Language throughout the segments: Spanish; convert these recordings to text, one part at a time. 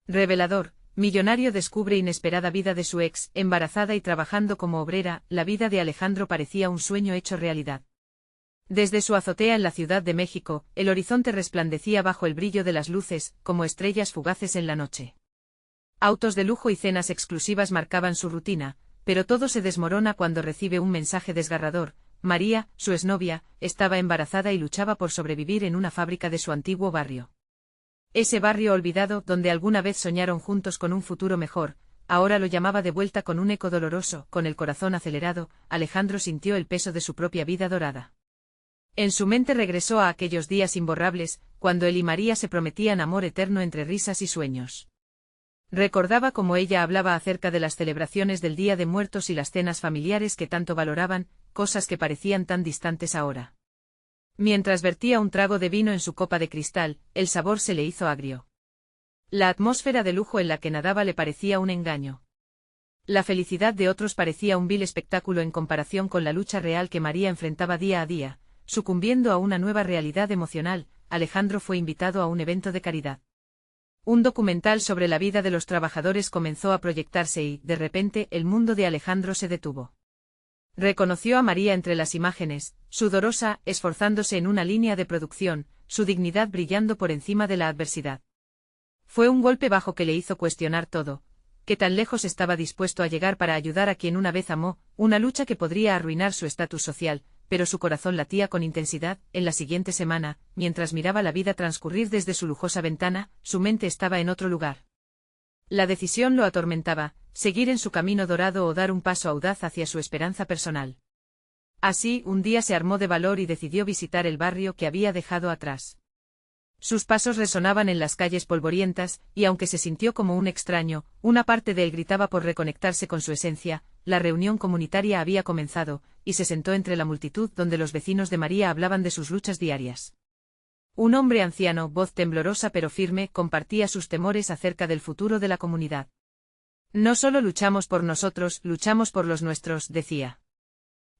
Revelador, millonario descubre inesperada vida de su ex, embarazada y trabajando como obrera, la vida de Alejandro parecía un sueño hecho realidad. Desde su azotea en la Ciudad de México, el horizonte resplandecía bajo el brillo de las luces, como estrellas fugaces en la noche. Autos de lujo y cenas exclusivas marcaban su rutina, pero todo se desmorona cuando recibe un mensaje desgarrador. María, su exnovia, estaba embarazada y luchaba por sobrevivir en una fábrica de su antiguo barrio. Ese barrio olvidado donde alguna vez soñaron juntos con un futuro mejor, ahora lo llamaba de vuelta con un eco doloroso. Con el corazón acelerado, Alejandro sintió el peso de su propia vida dorada. En su mente regresó a aquellos días imborrables, cuando él y María se prometían amor eterno entre risas y sueños. Recordaba cómo ella hablaba acerca de las celebraciones del Día de Muertos y las cenas familiares que tanto valoraban, cosas que parecían tan distantes ahora. Mientras vertía un trago de vino en su copa de cristal, el sabor se le hizo agrio. La atmósfera de lujo en la que nadaba le parecía un engaño. La felicidad de otros parecía un vil espectáculo en comparación con la lucha real que María enfrentaba día a día. Sucumbiendo a una nueva realidad emocional, Alejandro fue invitado a un evento de caridad. Un documental sobre la vida de los trabajadores comenzó a proyectarse y, de repente, el mundo de Alejandro se detuvo. Reconoció a María entre las imágenes, sudorosa, esforzándose en una línea de producción, su dignidad brillando por encima de la adversidad. Fue un golpe bajo que le hizo cuestionar todo, que tan lejos estaba dispuesto a llegar para ayudar a quien una vez amó, una lucha que podría arruinar su estatus social, pero su corazón latía con intensidad. En la siguiente semana, mientras miraba la vida transcurrir desde su lujosa ventana, su mente estaba en otro lugar. La decisión lo atormentaba, seguir en su camino dorado o dar un paso audaz hacia su esperanza personal. Así, un día se armó de valor y decidió visitar el barrio que había dejado atrás. Sus pasos resonaban en las calles polvorientas, y aunque se sintió como un extraño, una parte de él gritaba por reconectarse con su esencia. La reunión comunitaria había comenzado, y se sentó entre la multitud donde los vecinos de María hablaban de sus luchas diarias. Un hombre anciano, voz temblorosa pero firme, compartía sus temores acerca del futuro de la comunidad. No solo luchamos por nosotros, luchamos por los nuestros, decía.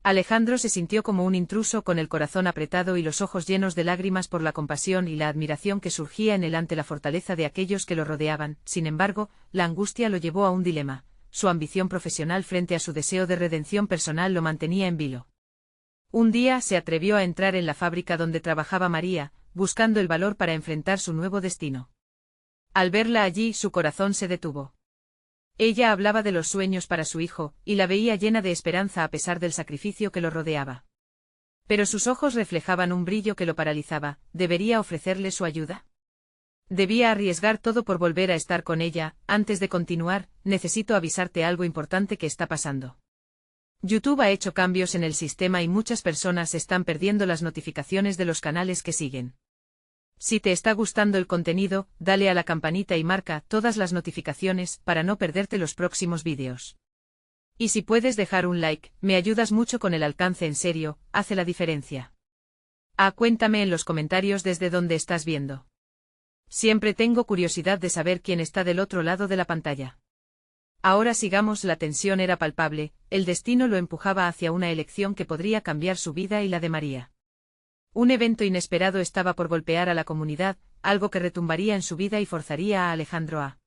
Alejandro se sintió como un intruso con el corazón apretado y los ojos llenos de lágrimas por la compasión y la admiración que surgía en él ante la fortaleza de aquellos que lo rodeaban. Sin embargo, la angustia lo llevó a un dilema. Su ambición profesional frente a su deseo de redención personal lo mantenía en vilo. Un día se atrevió a entrar en la fábrica donde trabajaba María, buscando el valor para enfrentar su nuevo destino. Al verla allí, su corazón se detuvo. Ella hablaba de los sueños para su hijo, y la veía llena de esperanza a pesar del sacrificio que lo rodeaba. Pero sus ojos reflejaban un brillo que lo paralizaba. ¿Debería ofrecerle su ayuda? Debía arriesgar todo por volver a estar con ella. Antes de continuar, necesito avisarte algo importante que está pasando. YouTube ha hecho cambios en el sistema y muchas personas están perdiendo las notificaciones de los canales que siguen. Si te está gustando el contenido, dale a la campanita y marca todas las notificaciones para no perderte los próximos vídeos. Y si puedes dejar un like, me ayudas mucho con el alcance. En serio, hace la diferencia. Cuéntame en los comentarios desde dónde estás viendo. Siempre tengo curiosidad de saber quién está del otro lado de la pantalla. Ahora sigamos. La tensión era palpable, el destino lo empujaba hacia una elección que podría cambiar su vida y la de María. Un evento inesperado estaba por golpear a la comunidad, algo que retumbaría en su vida y forzaría a Alejandro a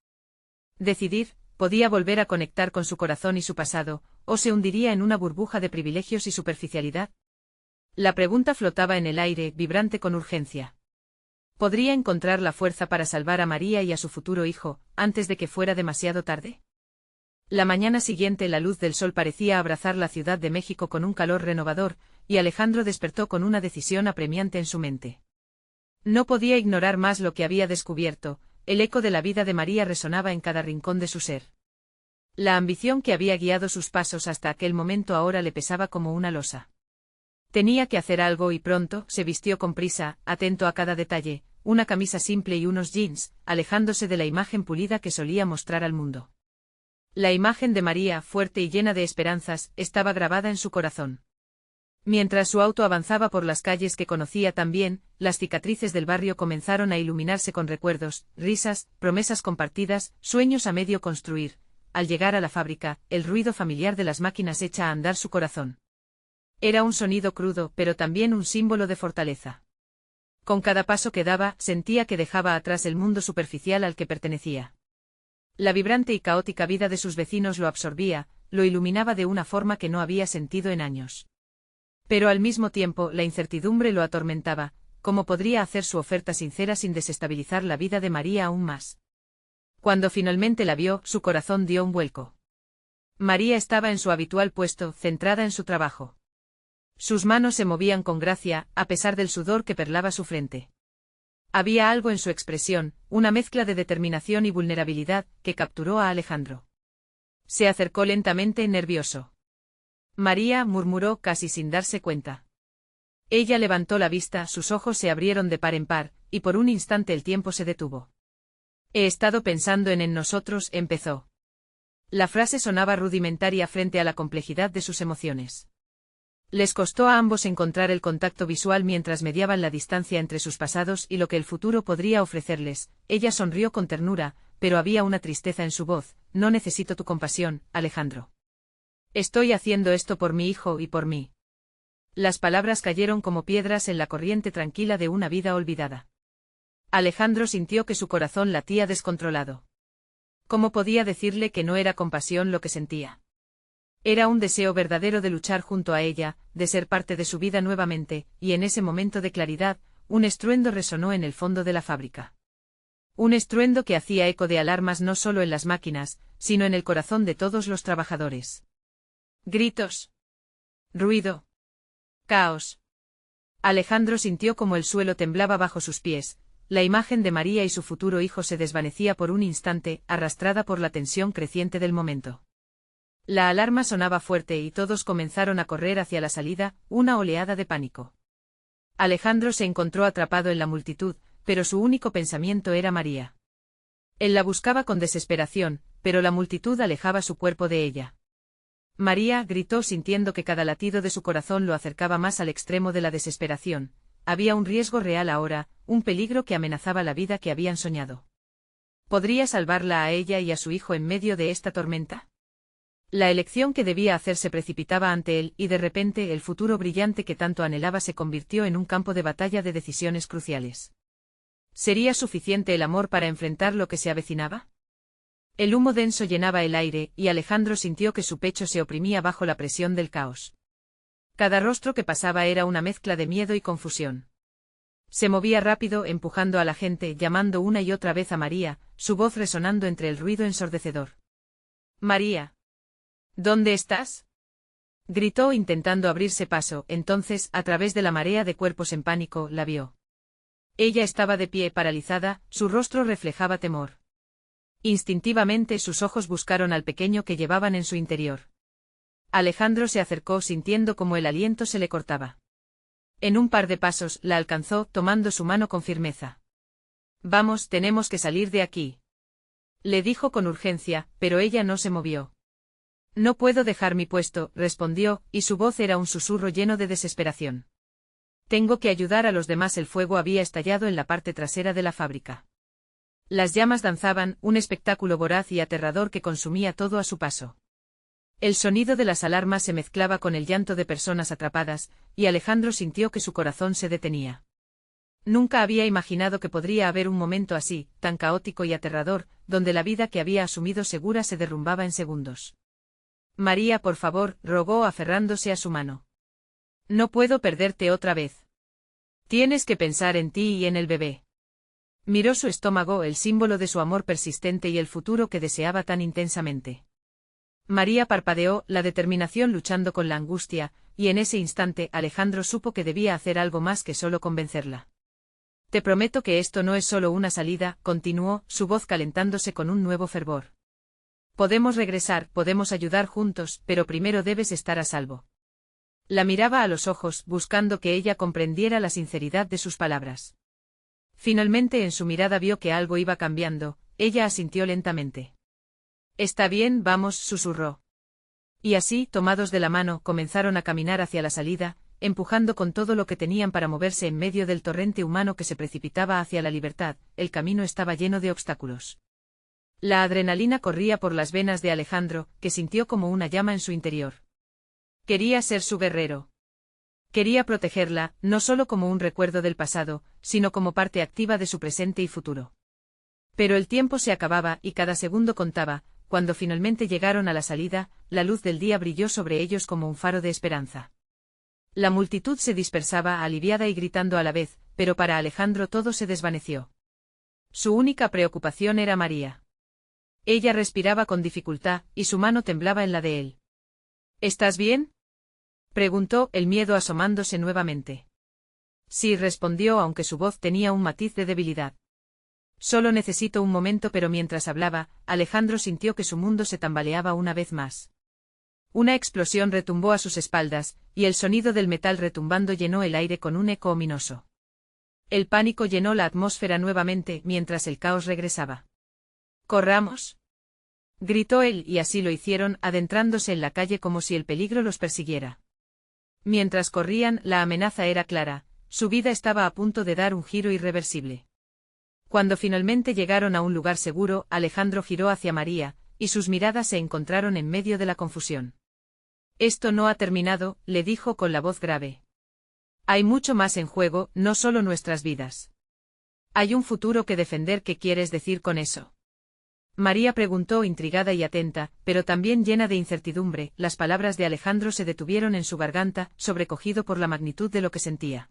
decidir. Podía volver a conectar con su corazón y su pasado, o se hundiría en una burbuja de privilegios y superficialidad. La pregunta flotaba en el aire, vibrante con urgencia. ¿Podría encontrar la fuerza para salvar a María y a su futuro hijo, antes de que fuera demasiado tarde? La mañana siguiente la luz del sol parecía abrazar la Ciudad de México con un calor renovador, y Alejandro despertó con una decisión apremiante en su mente. No podía ignorar más lo que había descubierto. El eco de la vida de María resonaba en cada rincón de su ser. La ambición que había guiado sus pasos hasta aquel momento ahora le pesaba como una losa. Tenía que hacer algo y pronto. Se vistió con prisa, atento a cada detalle, una camisa simple y unos jeans, alejándose de la imagen pulida que solía mostrar al mundo. La imagen de María, fuerte y llena de esperanzas, estaba grabada en su corazón. Mientras su auto avanzaba por las calles que conocía tan bien, las cicatrices del barrio comenzaron a iluminarse con recuerdos, risas, promesas compartidas, sueños a medio construir. Al llegar a la fábrica, el ruido familiar de las máquinas echa a andar su corazón. Era un sonido crudo, pero también un símbolo de fortaleza. Con cada paso que daba, sentía que dejaba atrás el mundo superficial al que pertenecía. La vibrante y caótica vida de sus vecinos lo absorbía, lo iluminaba de una forma que no había sentido en años. Pero al mismo tiempo la incertidumbre lo atormentaba. ¿Cómo podría hacer su oferta sincera sin desestabilizar la vida de María aún más? Cuando finalmente la vio, su corazón dio un vuelco. María estaba en su habitual puesto, centrada en su trabajo. Sus manos se movían con gracia, a pesar del sudor que perlaba su frente. Había algo en su expresión, una mezcla de determinación y vulnerabilidad, que capturó a Alejandro. Se acercó lentamente, nervioso. María, murmuró casi sin darse cuenta. Ella levantó la vista, sus ojos se abrieron de par en par, y por un instante el tiempo se detuvo. He estado pensando en nosotros, empezó. La frase sonaba rudimentaria frente a la complejidad de sus emociones. Les costó a ambos encontrar el contacto visual mientras mediaban la distancia entre sus pasados y lo que el futuro podría ofrecerles. Ella sonrió con ternura, pero había una tristeza en su voz. No necesito tu compasión, Alejandro. Estoy haciendo esto por mi hijo y por mí. Las palabras cayeron como piedras en la corriente tranquila de una vida olvidada. Alejandro sintió que su corazón latía descontrolado. ¿Cómo podía decirle que no era compasión lo que sentía? Era un deseo verdadero de luchar junto a ella, de ser parte de su vida nuevamente, y en ese momento de claridad, un estruendo resonó en el fondo de la fábrica. Un estruendo que hacía eco de alarmas no solo en las máquinas, sino en el corazón de todos los trabajadores. Gritos. Ruido. Caos. Alejandro sintió como el suelo temblaba bajo sus pies, la imagen de María y su futuro hijo se desvanecía por un instante, arrastrada por la tensión creciente del momento. La alarma sonaba fuerte y todos comenzaron a correr hacia la salida, una oleada de pánico. Alejandro se encontró atrapado en la multitud, pero su único pensamiento era María. Él la buscaba con desesperación, pero la multitud alejaba su cuerpo de ella. María, gritó sintiendo que cada latido de su corazón lo acercaba más al extremo de la desesperación. Había un riesgo real ahora, un peligro que amenazaba la vida que habían soñado. ¿Podría salvarla a ella y a su hijo en medio de esta tormenta? La elección que debía hacer se precipitaba ante él y de repente el futuro brillante que tanto anhelaba se convirtió en un campo de batalla de decisiones cruciales. ¿Sería suficiente el amor para enfrentar lo que se avecinaba? El humo denso llenaba el aire, y Alejandro sintió que su pecho se oprimía bajo la presión del caos. Cada rostro que pasaba era una mezcla de miedo y confusión. Se movía rápido, empujando a la gente, llamando una y otra vez a María, su voz resonando entre el ruido ensordecedor. María. ¿Dónde estás? Gritó intentando abrirse paso, entonces, a través de la marea de cuerpos en pánico, la vio. Ella estaba de pie, paralizada, su rostro reflejaba temor. Instintivamente sus ojos buscaron al pequeño que llevaban en su interior. Alejandro se acercó sintiendo como el aliento se le cortaba. En un par de pasos la alcanzó, tomando su mano con firmeza. Vamos, tenemos que salir de aquí. Le dijo con urgencia, pero ella no se movió. No puedo dejar mi puesto, respondió, y su voz era un susurro lleno de desesperación. Tengo que ayudar a los demás. El fuego había estallado en la parte trasera de la fábrica. Las llamas danzaban, un espectáculo voraz y aterrador que consumía todo a su paso. El sonido de las alarmas se mezclaba con el llanto de personas atrapadas, y Alejandro sintió que su corazón se detenía. Nunca había imaginado que podría haber un momento así, tan caótico y aterrador, donde la vida que había asumido segura se derrumbaba en segundos. María, por favor, rogó aferrándose a su mano. No puedo perderte otra vez. Tienes que pensar en ti y en el bebé. Miró su estómago, el símbolo de su amor persistente y el futuro que deseaba tan intensamente. María parpadeó, la determinación luchando con la angustia, y en ese instante Alejandro supo que debía hacer algo más que solo convencerla. Te prometo que esto no es solo una salida, continuó, su voz calentándose con un nuevo fervor. Podemos regresar, podemos ayudar juntos, pero primero debes estar a salvo. La miraba a los ojos, buscando que ella comprendiera la sinceridad de sus palabras. Finalmente en su mirada vio que algo iba cambiando, ella asintió lentamente. Está bien, vamos, susurró. Y así, tomados de la mano, comenzaron a caminar hacia la salida, empujando con todo lo que tenían para moverse en medio del torrente humano que se precipitaba hacia la libertad. El camino estaba lleno de obstáculos. La adrenalina corría por las venas de Alejandro, que sintió como una llama en su interior. Quería ser su guerrero. Quería protegerla, no solo como un recuerdo del pasado, sino como parte activa de su presente y futuro. Pero el tiempo se acababa y cada segundo contaba. Cuando finalmente llegaron a la salida, la luz del día brilló sobre ellos como un faro de esperanza. La multitud se dispersaba aliviada y gritando a la vez, pero para Alejandro todo se desvaneció. Su única preocupación era María. Ella respiraba con dificultad, y su mano temblaba en la de él. ¿Estás bien?, preguntó, el miedo asomándose nuevamente. Sí, respondió, aunque su voz tenía un matiz de debilidad. Solo necesito un momento, pero mientras hablaba, Alejandro sintió que su mundo se tambaleaba una vez más. Una explosión retumbó a sus espaldas, y el sonido del metal retumbando llenó el aire con un eco ominoso. El pánico llenó la atmósfera nuevamente mientras el caos regresaba. «¡Corramos!», gritó él, y así lo hicieron, adentrándose en la calle como si el peligro los persiguiera. Mientras corrían, la amenaza era clara, su vida estaba a punto de dar un giro irreversible. Cuando finalmente llegaron a un lugar seguro, Alejandro giró hacia María, y sus miradas se encontraron en medio de la confusión. «Esto no ha terminado», le dijo con la voz grave. «Hay mucho más en juego, no solo nuestras vidas. Hay un futuro que defender». «¿Qué quieres decir con eso?», María preguntó, intrigada y atenta, pero también llena de incertidumbre. Las palabras de Alejandro se detuvieron en su garganta, sobrecogido por la magnitud de lo que sentía.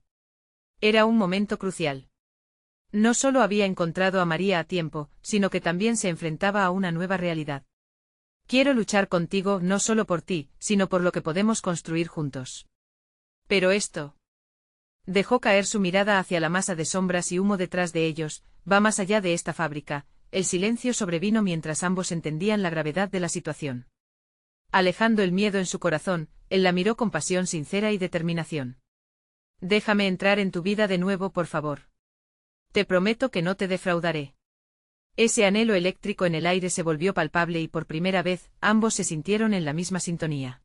Era un momento crucial. No solo había encontrado a María a tiempo, sino que también se enfrentaba a una nueva realidad. «Quiero luchar contigo, no solo por ti, sino por lo que podemos construir juntos». «Pero esto…», dejó caer su mirada hacia la masa de sombras y humo detrás de ellos, «va más allá de esta fábrica». El silencio sobrevino mientras ambos entendían la gravedad de la situación. Alejando el miedo en su corazón, él la miró con pasión sincera y determinación. «Déjame entrar en tu vida de nuevo, por favor. Te prometo que no te defraudaré». Ese anhelo eléctrico en el aire se volvió palpable y por primera vez, ambos se sintieron en la misma sintonía.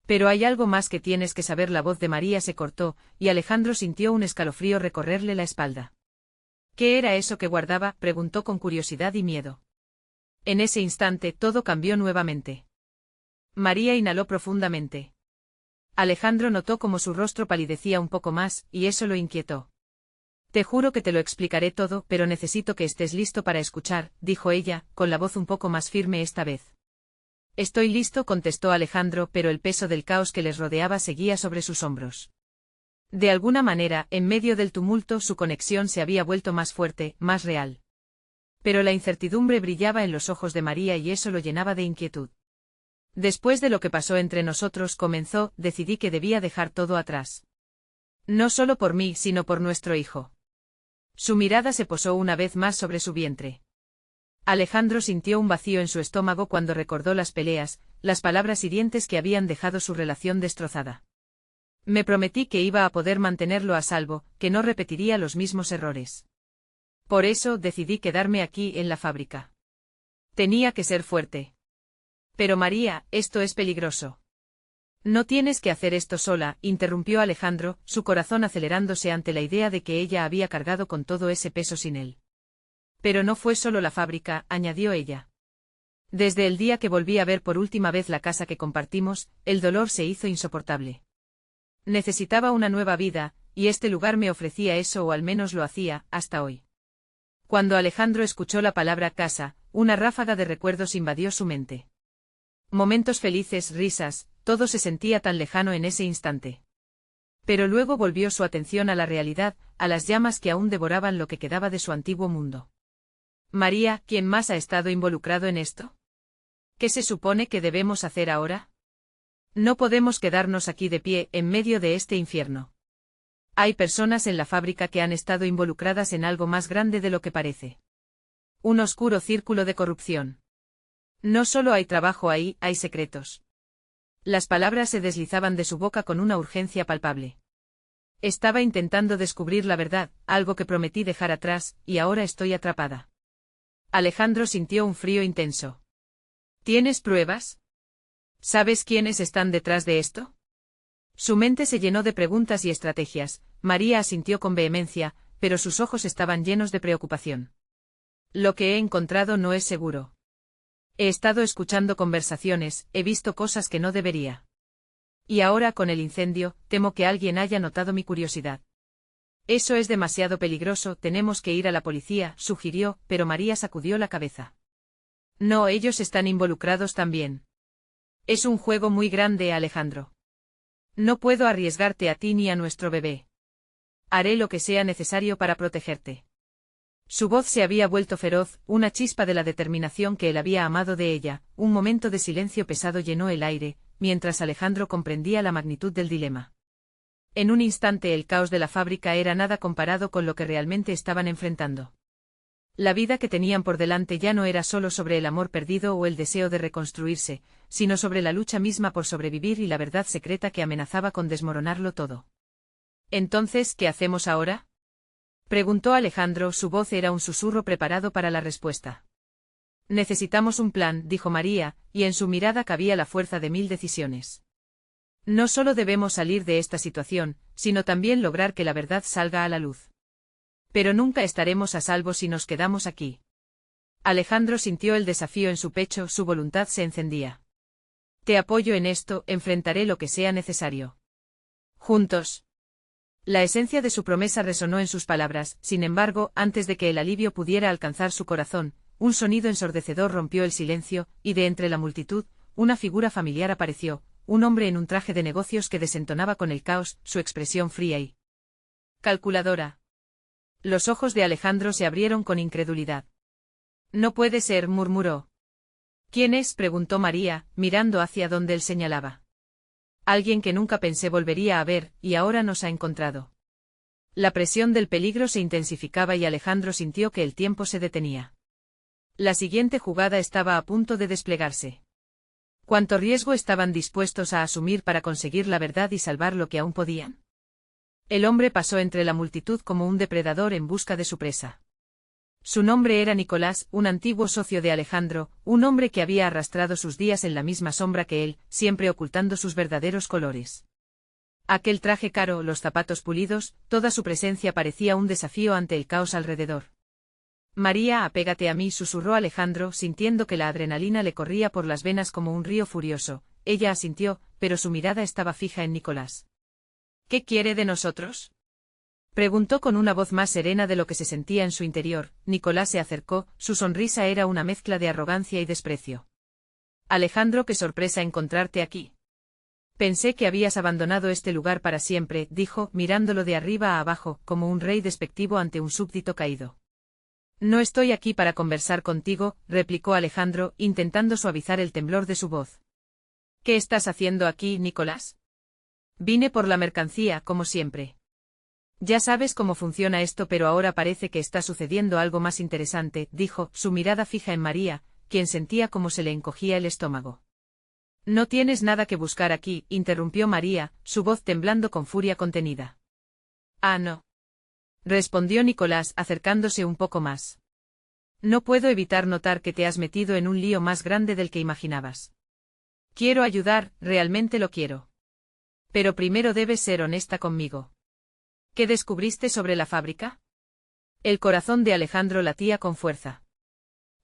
«Pero hay algo más que tienes que saber». La voz de María se cortó, y Alejandro sintió un escalofrío recorrerle la espalda. «¿Qué era eso que guardaba?», preguntó con curiosidad y miedo. En ese instante todo cambió nuevamente. María inhaló profundamente. Alejandro notó como su rostro palidecía un poco más, y eso lo inquietó. «Te juro que te lo explicaré todo, pero necesito que estés listo para escuchar», dijo ella, con la voz un poco más firme esta vez. «Estoy listo», contestó Alejandro, pero el peso del caos que les rodeaba seguía sobre sus hombros. De alguna manera, en medio del tumulto, su conexión se había vuelto más fuerte, más real. Pero la incertidumbre brillaba en los ojos de María y eso lo llenaba de inquietud. «Después de lo que pasó entre nosotros», comenzó, «decidí que debía dejar todo atrás. No solo por mí, sino por nuestro hijo». Su mirada se posó una vez más sobre su vientre. Alejandro sintió un vacío en su estómago cuando recordó las peleas, las palabras hirientes que habían dejado su relación destrozada. «Me prometí que iba a poder mantenerlo a salvo, que no repetiría los mismos errores. Por eso decidí quedarme aquí en la fábrica. Tenía que ser fuerte». «Pero María, esto es peligroso». «No tienes que hacer esto sola», interrumpió Alejandro, su corazón acelerándose ante la idea de que ella había cargado con todo ese peso sin él. «Pero no fue solo la fábrica», añadió ella. «Desde el día que volví a ver por última vez la casa que compartimos, el dolor se hizo insoportable. Necesitaba una nueva vida, y este lugar me ofrecía eso, o al menos lo hacía, hasta hoy». Cuando Alejandro escuchó la palabra casa, una ráfaga de recuerdos invadió su mente. Momentos felices, risas, todo se sentía tan lejano en ese instante. Pero luego volvió su atención a la realidad, a las llamas que aún devoraban lo que quedaba de su antiguo mundo. «María, ¿quién más ha estado involucrado en esto? ¿Qué se supone que debemos hacer ahora? No podemos quedarnos aquí de pie, en medio de este infierno. Hay personas en la fábrica que han estado involucradas en algo más grande de lo que parece. Un oscuro círculo de corrupción. No solo hay trabajo ahí, hay secretos». Las palabras se deslizaban de su boca con una urgencia palpable. «Estaba intentando descubrir la verdad, algo que prometí dejar atrás, y ahora estoy atrapada». Alejandro sintió un frío intenso. «¿Tienes pruebas? ¿Sabes quiénes están detrás de esto?». Su mente se llenó de preguntas y estrategias. María asintió con vehemencia, pero sus ojos estaban llenos de preocupación. «Lo que he encontrado no es seguro. He estado escuchando conversaciones, he visto cosas que no debería. Y ahora con el incendio, temo que alguien haya notado mi curiosidad. Eso es demasiado peligroso, tenemos que ir a la policía, sugirió, pero María sacudió la cabeza. No, ellos están involucrados también. Es un juego muy grande, Alejandro. No puedo arriesgarte a ti ni a nuestro bebé. Haré lo que sea necesario para protegerte. Su voz se había vuelto feroz, una chispa de la determinación que él había amado de ella. Un momento de silencio pesado llenó el aire, mientras Alejandro comprendía la magnitud del dilema. En un instante el caos de la fábrica era nada comparado con lo que realmente estaban enfrentando. La vida que tenían por delante ya no era solo sobre el amor perdido o el deseo de reconstruirse, sino sobre la lucha misma por sobrevivir y la verdad secreta que amenazaba con desmoronarlo todo. Entonces, ¿qué hacemos ahora?, preguntó Alejandro, su voz era un susurro preparado para la respuesta. Necesitamos un plan, dijo María, y en su mirada cabía la fuerza de 1000 decisiones. No solo debemos salir de esta situación, sino también lograr que la verdad salga a la luz. Pero nunca estaremos a salvo si nos quedamos aquí. Alejandro sintió el desafío en su pecho, su voluntad se encendía. Te apoyo en esto, enfrentaré lo que sea necesario. Juntos. La esencia de su promesa resonó en sus palabras, sin embargo, antes de que el alivio pudiera alcanzar su corazón, un sonido ensordecedor rompió el silencio, y de entre la multitud, una figura familiar apareció, un hombre en un traje de negocios que desentonaba con el caos, su expresión fría y calculadora. Los ojos de Alejandro se abrieron con incredulidad. No puede ser, murmuró. ¿Quién es?, preguntó María, mirando hacia donde él señalaba. Alguien que nunca pensé volvería a ver, y ahora nos ha encontrado. La presión del peligro se intensificaba y Alejandro sintió que el tiempo se detenía. La siguiente jugada estaba a punto de desplegarse. ¿Cuánto riesgo estaban dispuestos a asumir para conseguir la verdad y salvar lo que aún podían? El hombre pasó entre la multitud como un depredador en busca de su presa. Su nombre era Nicolás, un antiguo socio de Alejandro, un hombre que había arrastrado sus días en la misma sombra que él, siempre ocultando sus verdaderos colores. Aquel traje caro, los zapatos pulidos, toda su presencia parecía un desafío ante el caos alrededor. María, apégate a mí, susurró Alejandro, sintiendo que la adrenalina le corría por las venas como un río furioso. Ella asintió, pero su mirada estaba fija en Nicolás. ¿Qué quiere de nosotros?, preguntó con una voz más serena de lo que se sentía en su interior. Nicolás se acercó, su sonrisa era una mezcla de arrogancia y desprecio. Alejandro, qué sorpresa encontrarte aquí. Pensé que habías abandonado este lugar para siempre, dijo, mirándolo de arriba a abajo, como un rey despectivo ante un súbdito caído. No estoy aquí para conversar contigo, replicó Alejandro, intentando suavizar el temblor de su voz. ¿Qué estás haciendo aquí, Nicolás? Vine por la mercancía, como siempre. Ya sabes cómo funciona esto, pero ahora parece que está sucediendo algo más interesante, dijo, su mirada fija en María, quien sentía cómo se le encogía el estómago. No tienes nada que buscar aquí, interrumpió María, su voz temblando con furia contenida. Ah, no. Respondió Nicolás, acercándose un poco más. No puedo evitar notar que te has metido en un lío más grande del que imaginabas. Quiero ayudar, realmente lo quiero. Pero primero debes ser honesta conmigo. ¿Qué descubriste sobre la fábrica? El corazón de Alejandro latía con fuerza.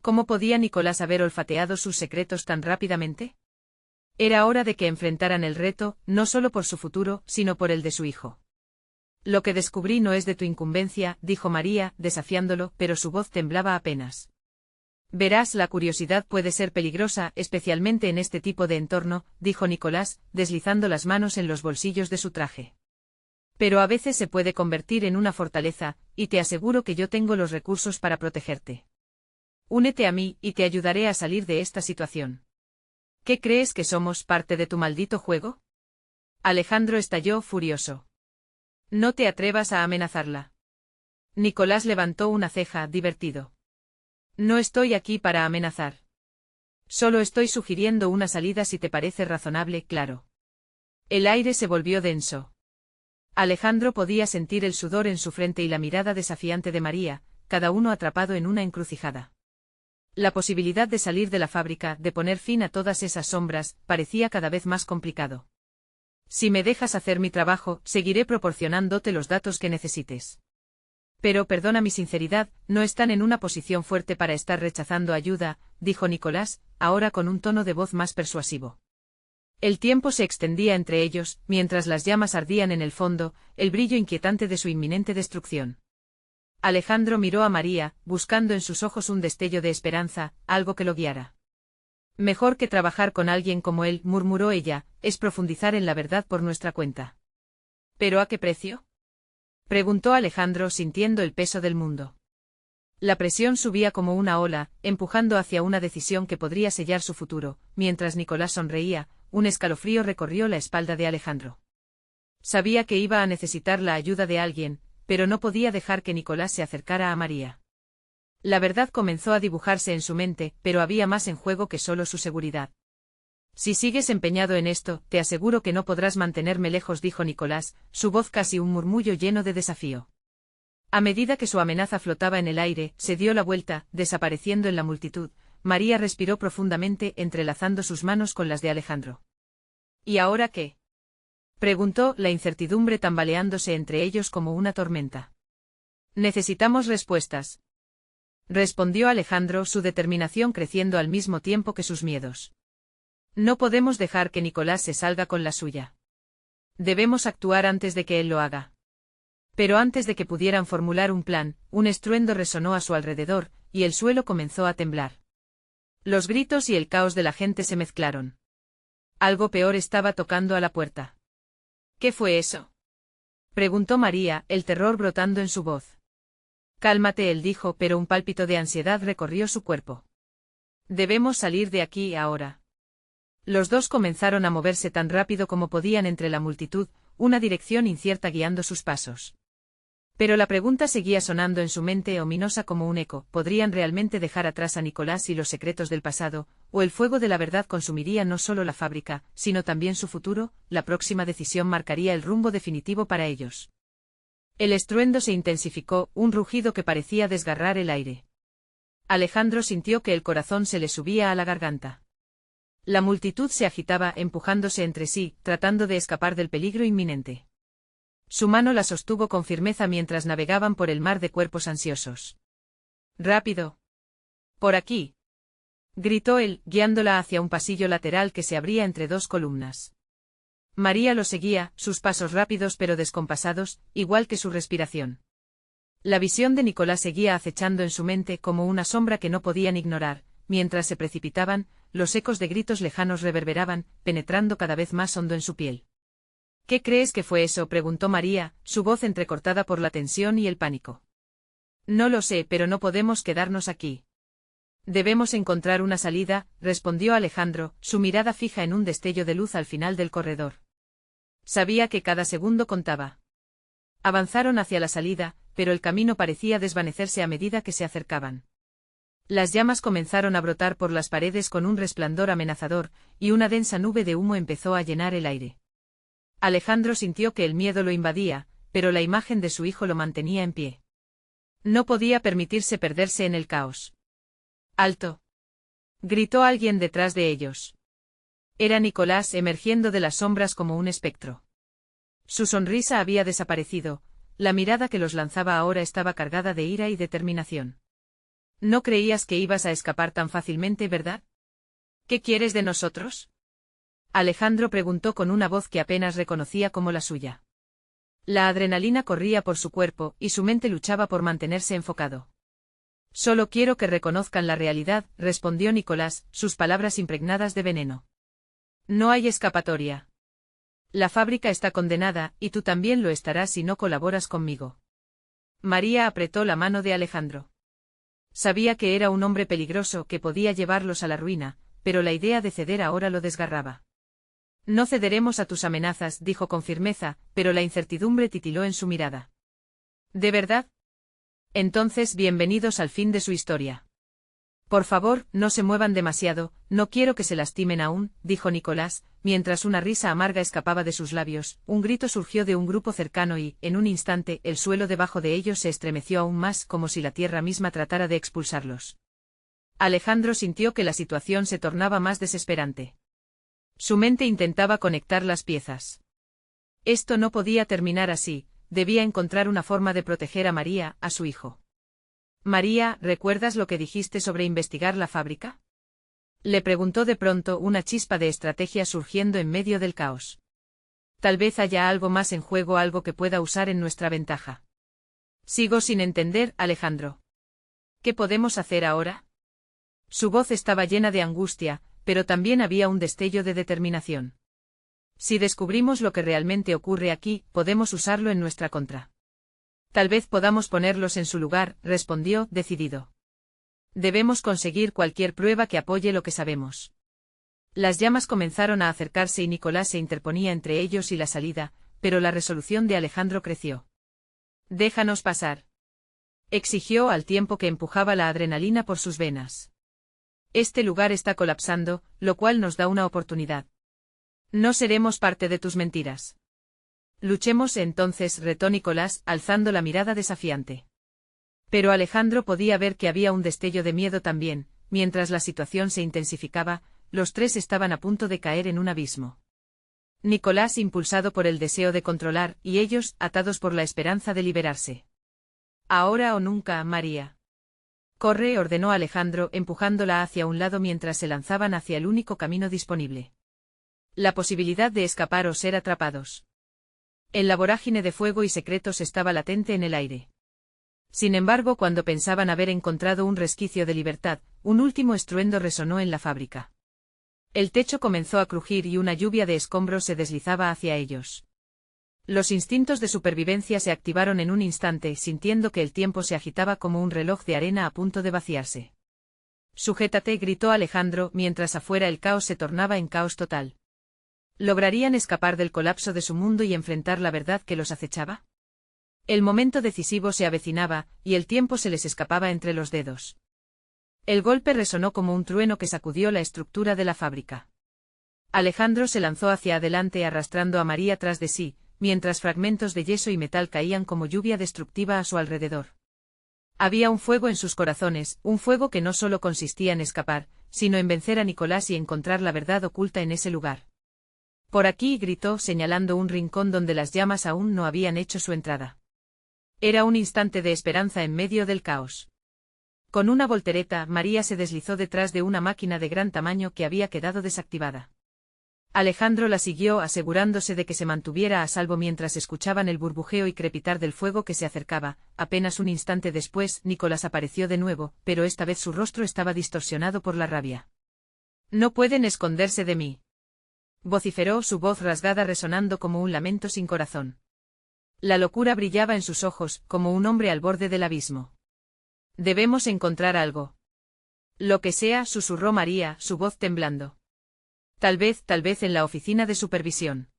¿Cómo podía Nicolás haber olfateado sus secretos tan rápidamente? Era hora de que enfrentaran el reto, no solo por su futuro, sino por el de su hijo. Lo que descubrí no es de tu incumbencia, dijo María, desafiándolo, pero su voz temblaba apenas. Verás, la curiosidad puede ser peligrosa, especialmente en este tipo de entorno, dijo Nicolás, deslizando las manos en los bolsillos de su traje. Pero a veces se puede convertir en una fortaleza, y te aseguro que yo tengo los recursos para protegerte. Únete a mí, y te ayudaré a salir de esta situación. ¿Qué crees que somos, parte de tu maldito juego? Alejandro estalló furioso. No te atrevas a amenazarla. Nicolás levantó una ceja, divertido. No estoy aquí para amenazar. Solo estoy sugiriendo una salida si te parece razonable, claro. El aire se volvió denso. Alejandro podía sentir el sudor en su frente y la mirada desafiante de María, cada uno atrapado en una encrucijada. La posibilidad de salir de la fábrica, de poner fin a todas esas sombras, parecía cada vez más complicado. Si me dejas hacer mi trabajo, seguiré proporcionándote los datos que necesites. Pero perdona mi sinceridad, no están en una posición fuerte para estar rechazando ayuda, dijo Nicolás, ahora con un tono de voz más persuasivo. El tiempo se extendía entre ellos, mientras las llamas ardían en el fondo, el brillo inquietante de su inminente destrucción. Alejandro miró a María, buscando en sus ojos un destello de esperanza, algo que lo guiara. Mejor que trabajar con alguien como él, murmuró ella, es profundizar en la verdad por nuestra cuenta. ¿Pero a qué precio? Preguntó Alejandro sintiendo el peso del mundo. La presión subía como una ola, empujando hacia una decisión que podría sellar su futuro. Mientras Nicolás sonreía, un escalofrío recorrió la espalda de Alejandro. Sabía que iba a necesitar la ayuda de alguien, pero no podía dejar que Nicolás se acercara a María. La verdad comenzó a dibujarse en su mente, pero había más en juego que solo su seguridad. Si sigues empeñado en esto, te aseguro que no podrás mantenerme lejos, dijo Nicolás, su voz casi un murmullo lleno de desafío. A medida que su amenaza flotaba en el aire, se dio la vuelta, desapareciendo en la multitud. María respiró profundamente, entrelazando sus manos con las de Alejandro. ¿Y ahora qué? Preguntó, la incertidumbre tambaleándose entre ellos como una tormenta. Necesitamos respuestas. Respondió Alejandro, su determinación creciendo al mismo tiempo que sus miedos. No podemos dejar que Nicolás se salga con la suya. Debemos actuar antes de que él lo haga. Pero antes de que pudieran formular un plan, un estruendo resonó a su alrededor, y el suelo comenzó a temblar. Los gritos y el caos de la gente se mezclaron. Algo peor estaba tocando a la puerta. ¿Qué fue eso? Preguntó María, el terror brotando en su voz. Cálmate, él dijo, pero un pálpito de ansiedad recorrió su cuerpo. Debemos salir de aquí ahora. Los dos comenzaron a moverse tan rápido como podían entre la multitud, una dirección incierta guiando sus pasos. Pero la pregunta seguía sonando en su mente, ominosa como un eco: ¿podrían realmente dejar atrás a Nicolás y los secretos del pasado, o el fuego de la verdad consumiría no solo la fábrica, sino también su futuro? La próxima decisión marcaría el rumbo definitivo para ellos. El estruendo se intensificó, un rugido que parecía desgarrar el aire. Alejandro sintió que el corazón se le subía a la garganta. La multitud se agitaba, empujándose entre sí, tratando de escapar del peligro inminente. Su mano la sostuvo con firmeza mientras navegaban por el mar de cuerpos ansiosos. ¡Rápido! ¡Por aquí!, gritó él, guiándola hacia un pasillo lateral que se abría entre dos columnas. María lo seguía, sus pasos rápidos pero descompasados, igual que su respiración. La visión de Nicolás seguía acechando en su mente como una sombra que no podían ignorar. Mientras se precipitaban, los ecos de gritos lejanos reverberaban, penetrando cada vez más hondo en su piel. ¿Qué crees que fue eso?, preguntó María, su voz entrecortada por la tensión y el pánico. No lo sé, pero no podemos quedarnos aquí. Debemos encontrar una salida, respondió Alejandro, su mirada fija en un destello de luz al final del corredor. Sabía que cada segundo contaba. Avanzaron hacia la salida, pero el camino parecía desvanecerse a medida que se acercaban. Las llamas comenzaron a brotar por las paredes con un resplandor amenazador, y una densa nube de humo empezó a llenar el aire. Alejandro sintió que el miedo lo invadía, pero la imagen de su hijo lo mantenía en pie. No podía permitirse perderse en el caos. ¡Alto!, gritó alguien detrás de ellos. Era Nicolás, emergiendo de las sombras como un espectro. Su sonrisa había desaparecido, la mirada que los lanzaba ahora estaba cargada de ira y determinación. No creías que ibas a escapar tan fácilmente, ¿verdad? ¿Qué quieres de nosotros?, Alejandro preguntó con una voz que apenas reconocía como la suya. La adrenalina corría por su cuerpo, y su mente luchaba por mantenerse enfocado. Solo quiero que reconozcan la realidad, respondió Nicolás, sus palabras impregnadas de veneno. No hay escapatoria. La fábrica está condenada, y tú también lo estarás si no colaboras conmigo. María apretó la mano de Alejandro. Sabía que era un hombre peligroso que podía llevarlos a la ruina, pero la idea de ceder ahora lo desgarraba. No cederemos a tus amenazas, dijo con firmeza, pero la incertidumbre titiló en su mirada. ¿De verdad? Entonces, bienvenidos al fin de su historia. Por favor, no se muevan demasiado, no quiero que se lastimen aún, dijo Nicolás, mientras una risa amarga escapaba de sus labios. Un grito surgió de un grupo cercano y, en un instante, el suelo debajo de ellos se estremeció aún más, como si la tierra misma tratara de expulsarlos. Alejandro sintió que la situación se tornaba más desesperante. Su mente intentaba conectar las piezas. Esto no podía terminar así, debía encontrar una forma de proteger a María, a su hijo. María, ¿recuerdas lo que dijiste sobre investigar la fábrica? Le preguntó de pronto, una chispa de estrategia surgiendo en medio del caos. Tal vez haya algo más en juego, algo que pueda usar en nuestra ventaja. Sigo sin entender, Alejandro. ¿Qué podemos hacer ahora? Su voz estaba llena de angustia, pero también había un destello de determinación. Si descubrimos lo que realmente ocurre aquí, podemos usarlo en nuestra contra. Tal vez podamos ponerlos en su lugar, respondió, decidido. Debemos conseguir cualquier prueba que apoye lo que sabemos. Las llamas comenzaron a acercarse y Nicolás se interponía entre ellos y la salida, pero la resolución de Alejandro creció. Déjanos pasar. Exigió al tiempo que empujaba la adrenalina por sus venas. Este lugar está colapsando, lo cual nos da una oportunidad. No seremos parte de tus mentiras. Luchemos entonces, retó Nicolás, alzando la mirada desafiante. Pero Alejandro podía ver que había un destello de miedo también. Mientras la situación se intensificaba, los tres estaban a punto de caer en un abismo. Nicolás impulsado por el deseo de controlar, y ellos, atados por la esperanza de liberarse. Ahora o nunca, María. Corre, ordenó Alejandro, empujándola hacia un lado mientras se lanzaban hacia el único camino disponible. La posibilidad de escapar o ser atrapados. En la vorágine de fuego y secretos estaba latente en el aire. Sin embargo, cuando pensaban haber encontrado un resquicio de libertad, un último estruendo resonó en la fábrica. El techo comenzó a crujir y una lluvia de escombros se deslizaba hacia ellos. Los instintos de supervivencia se activaron en un instante, sintiendo que el tiempo se agitaba como un reloj de arena a punto de vaciarse. «Sujétate», gritó Alejandro, mientras afuera el caos se tornaba en caos total. ¿Lograrían escapar del colapso de su mundo y enfrentar la verdad que los acechaba? El momento decisivo se avecinaba, y el tiempo se les escapaba entre los dedos. El golpe resonó como un trueno que sacudió la estructura de la fábrica. Alejandro se lanzó hacia adelante arrastrando a María tras de sí, mientras fragmentos de yeso y metal caían como lluvia destructiva a su alrededor. Había un fuego en sus corazones, un fuego que no solo consistía en escapar, sino en vencer a Nicolás y encontrar la verdad oculta en ese lugar. «Por aquí», gritó, señalando un rincón donde las llamas aún no habían hecho su entrada. Era un instante de esperanza en medio del caos. Con una voltereta, María se deslizó detrás de una máquina de gran tamaño que había quedado desactivada. Alejandro la siguió, asegurándose de que se mantuviera a salvo mientras escuchaban el burbujeo y crepitar del fuego que se acercaba. Apenas un instante después, Nicolás apareció de nuevo, pero esta vez su rostro estaba distorsionado por la rabia. «No pueden esconderse de mí», vociferó, su voz rasgada resonando como un lamento sin corazón. La locura brillaba en sus ojos, como un hombre al borde del abismo. «Debemos encontrar algo». «Lo que sea», susurró María, su voz temblando. Tal vez en la oficina de supervisión».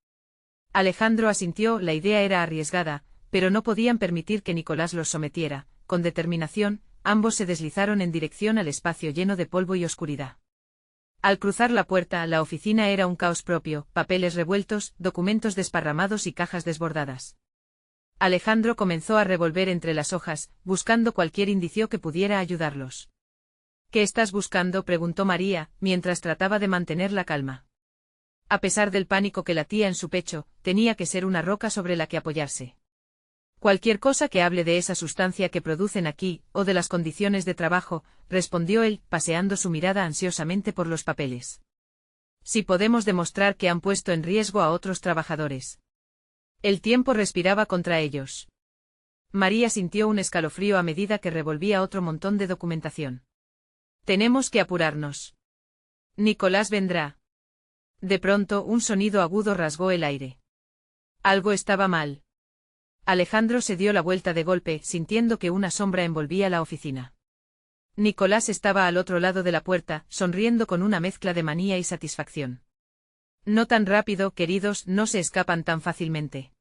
Alejandro asintió, la idea era arriesgada, pero no podían permitir que Nicolás los sometiera. Con determinación, ambos se deslizaron en dirección al espacio lleno de polvo y oscuridad. Al cruzar la puerta, la oficina era un caos propio, papeles revueltos, documentos desparramados y cajas desbordadas. Alejandro comenzó a revolver entre las hojas, buscando cualquier indicio que pudiera ayudarlos. «¿Qué estás buscando?», preguntó María, mientras trataba de mantener la calma. A pesar del pánico que latía en su pecho, tenía que ser una roca sobre la que apoyarse. «Cualquier cosa que hable de esa sustancia que producen aquí, o de las condiciones de trabajo», respondió él, paseando su mirada ansiosamente por los papeles. «Si podemos demostrar que han puesto en riesgo a otros trabajadores». El tiempo respiraba contra ellos. María sintió un escalofrío a medida que revolvía otro montón de documentación. «Tenemos que apurarnos. Nicolás vendrá». De pronto, un sonido agudo rasgó el aire. Algo estaba mal. Alejandro se dio la vuelta de golpe, sintiendo que una sombra envolvía la oficina. Nicolás estaba al otro lado de la puerta, sonriendo con una mezcla de manía y satisfacción. «No tan rápido, queridos, no se escapan tan fácilmente».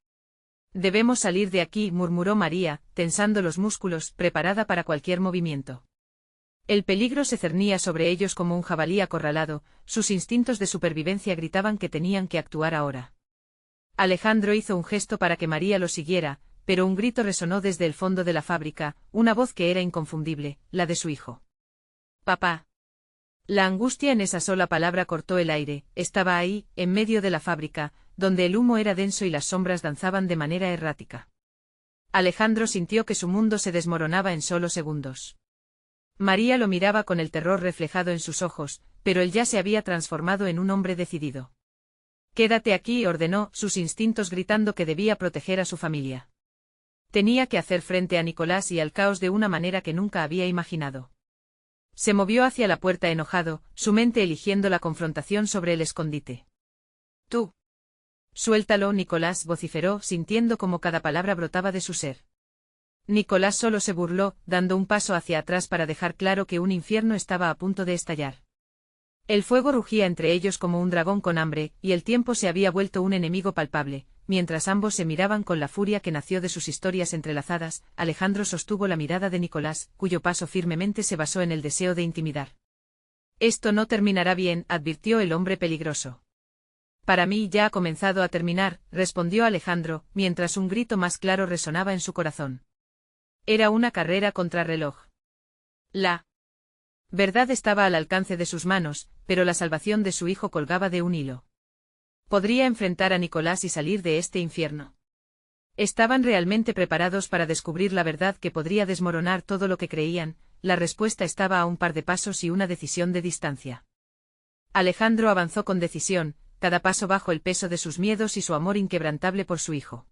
«Debemos salir de aquí», murmuró María, tensando los músculos, preparada para cualquier movimiento. El peligro se cernía sobre ellos como un jabalí acorralado, sus instintos de supervivencia gritaban que tenían que actuar ahora. Alejandro hizo un gesto para que María lo siguiera, pero un grito resonó desde el fondo de la fábrica, una voz que era inconfundible, la de su hijo. «Papá». La angustia en esa sola palabra cortó el aire. Estaba ahí, en medio de la fábrica, donde el humo era denso y las sombras danzaban de manera errática. Alejandro sintió que su mundo se desmoronaba en solo segundos. María lo miraba con el terror reflejado en sus ojos, pero él ya se había transformado en un hombre decidido. «Quédate aquí», ordenó, sus instintos gritando que debía proteger a su familia. Tenía que hacer frente a Nicolás y al caos de una manera que nunca había imaginado. Se movió hacia la puerta enojado, su mente eligiendo la confrontación sobre el escondite. «Tú. Suéltalo», Nicolás vociferó, sintiendo como cada palabra brotaba de su ser. Nicolás solo se burló, dando un paso hacia atrás para dejar claro que un infierno estaba a punto de estallar. El fuego rugía entre ellos como un dragón con hambre, y el tiempo se había vuelto un enemigo palpable. Mientras ambos se miraban con la furia que nació de sus historias entrelazadas, Alejandro sostuvo la mirada de Nicolás, cuyo paso firmemente se basó en el deseo de intimidar. «Esto no terminará bien», advirtió el hombre peligroso. «Para mí ya ha comenzado a terminar», respondió Alejandro, mientras un grito más claro resonaba en su corazón. Era una carrera contrarreloj. La verdad estaba al alcance de sus manos, pero la salvación de su hijo colgaba de un hilo. ¿Podría enfrentar a Nicolás y salir de este infierno? ¿Estaban realmente preparados para descubrir la verdad que podría desmoronar todo lo que creían? La respuesta estaba a un par de pasos y una decisión de distancia. Alejandro avanzó con decisión, cada paso bajo el peso de sus miedos y su amor inquebrantable por su hijo.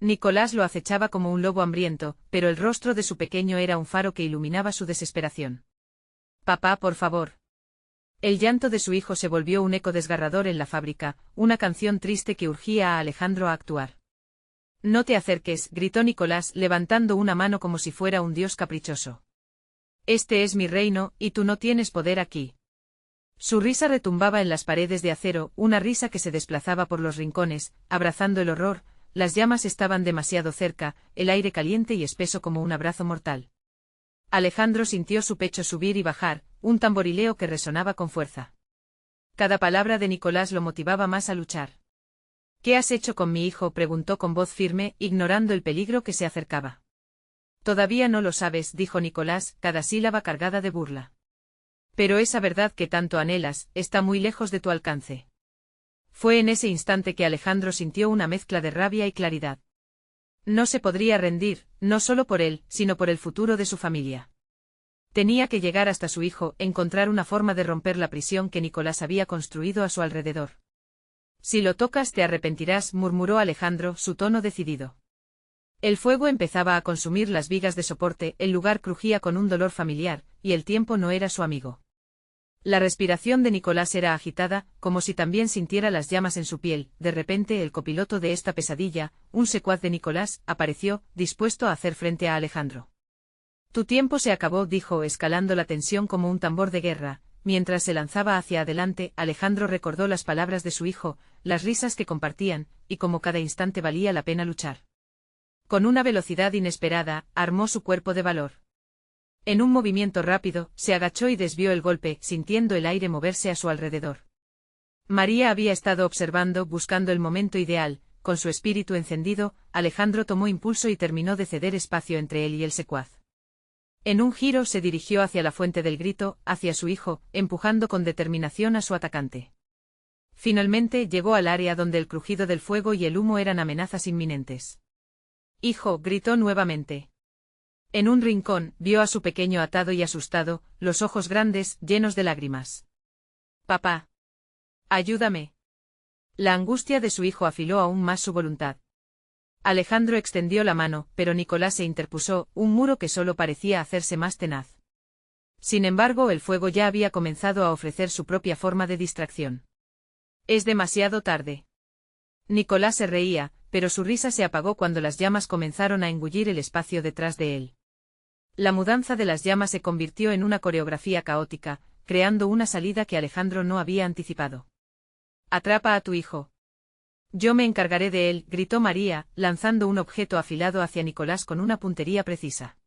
Nicolás lo acechaba como un lobo hambriento, pero el rostro de su pequeño era un faro que iluminaba su desesperación. «Papá, por favor». El llanto de su hijo se volvió un eco desgarrador en la fábrica, una canción triste que urgía a Alejandro a actuar. «No te acerques», gritó Nicolás, levantando una mano como si fuera un dios caprichoso. «Este es mi reino, y tú no tienes poder aquí». Su risa retumbaba en las paredes de acero, una risa que se desplazaba por los rincones, abrazando el horror. Las llamas estaban demasiado cerca, el aire caliente y espeso como un abrazo mortal. Alejandro sintió su pecho subir y bajar, un tamborileo que resonaba con fuerza. Cada palabra de Nicolás lo motivaba más a luchar. «¿Qué has hecho con mi hijo?», preguntó con voz firme, ignorando el peligro que se acercaba. «Todavía no lo sabes», dijo Nicolás, cada sílaba cargada de burla. «Pero esa verdad que tanto anhelas, está muy lejos de tu alcance». Fue en ese instante que Alejandro sintió una mezcla de rabia y claridad. No se podría rendir, no solo por él, sino por el futuro de su familia. Tenía que llegar hasta su hijo, encontrar una forma de romper la prisión que Nicolás había construido a su alrededor. «Si lo tocas te arrepentirás», murmuró Alejandro, su tono decidido. El fuego empezaba a consumir las vigas de soporte, el lugar crujía con un dolor familiar, y el tiempo no era su amigo. La respiración de Nicolás era agitada, como si también sintiera las llamas en su piel. De repente el copiloto de esta pesadilla, un secuaz de Nicolás, apareció, dispuesto a hacer frente a Alejandro. «Tu tiempo se acabó», dijo, escalando la tensión como un tambor de guerra. Mientras se lanzaba hacia adelante, Alejandro recordó las palabras de su hijo, las risas que compartían, y cómo cada instante valía la pena luchar. Con una velocidad inesperada, armó su cuerpo de valor. En un movimiento rápido, se agachó y desvió el golpe, sintiendo el aire moverse a su alrededor. María había estado observando, buscando el momento ideal. Con su espíritu encendido, Alejandro tomó impulso y terminó de ceder espacio entre él y el secuaz. En un giro se dirigió hacia la fuente del grito, hacia su hijo, empujando con determinación a su atacante. Finalmente llegó al área donde el crujido del fuego y el humo eran amenazas inminentes. «Hijo», gritó nuevamente. En un rincón, vio a su pequeño atado y asustado, los ojos grandes, llenos de lágrimas. «Papá. Ayúdame». La angustia de su hijo afiló aún más su voluntad. Alejandro extendió la mano, pero Nicolás se interpuso, un muro que solo parecía hacerse más tenaz. Sin embargo, el fuego ya había comenzado a ofrecer su propia forma de distracción. «Es demasiado tarde». Nicolás se reía, pero su risa se apagó cuando las llamas comenzaron a engullir el espacio detrás de él. La mudanza de las llamas se convirtió en una coreografía caótica, creando una salida que Alejandro no había anticipado. «Atrapa a tu hijo». «Yo me encargaré de él», gritó María, lanzando un objeto afilado hacia Nicolás con una puntería precisa.